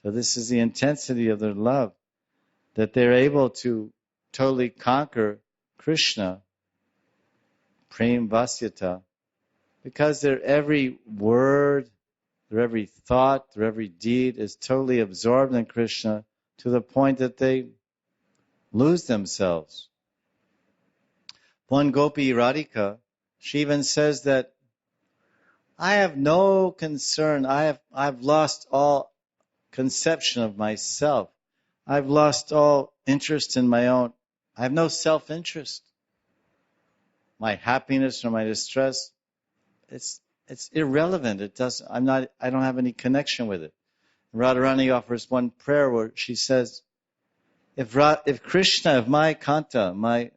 So this is the intensity of their love, that they're able to totally conquer Krishna, Prem Vasyata, because their every word, their every thought, their every deed is totally absorbed in Krishna to the point that they lose themselves. One Gopi, Radhika, she even says that I have no concern. I've lost all conception of myself. I've lost all interest in my own. I have no self-interest. My happiness or my distress, it's irrelevant. I don't have any connection with it. Radharani offers one prayer where she says, if Krishna, if my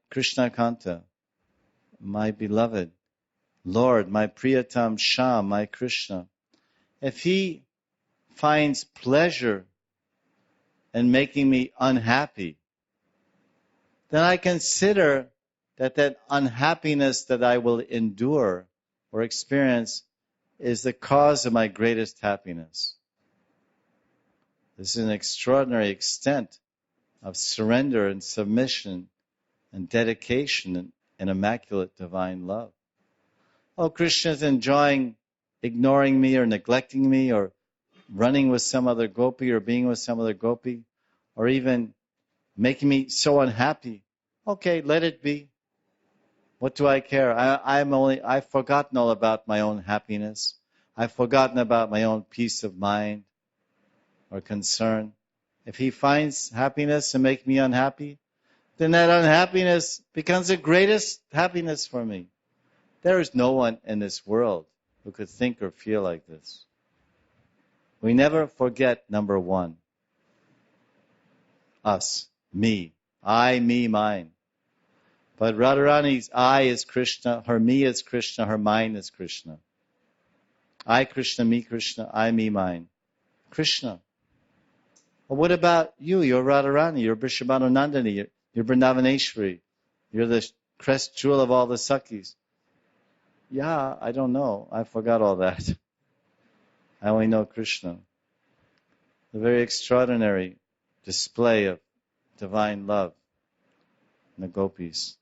Krishna Kanta, my beloved Lord, my Priyatam Sham, my Krishna, if he finds pleasure in making me unhappy, then I consider that unhappiness that I will endure or experience is the cause of my greatest happiness. This is an extraordinary extent of surrender and submission and dedication and immaculate divine love. Oh, Krishna is ignoring me or neglecting me or running with some other gopi or being with some other gopi or even making me so unhappy. Okay, let it be. What do I care? I've forgotten all about my own happiness. I've forgotten about my own peace of mind or concern. If he finds happiness and make me unhappy, then that unhappiness becomes the greatest happiness for me. There is no one in this world who could think or feel like this. We never forget number one. Us, me, I, me, mine. But Radharani's I is Krishna, her me is Krishna, her mine is Krishna. I Krishna, I, me, mine. Krishna. Well, what about you? You're Radharani, you're Vrishabhanu Nandini, you're Vrindavaneshwari, you're the crest jewel of all the Sakhis. Yeah, I don't know. I forgot all that. I only know Krishna. The very extraordinary display of divine love in the gopis.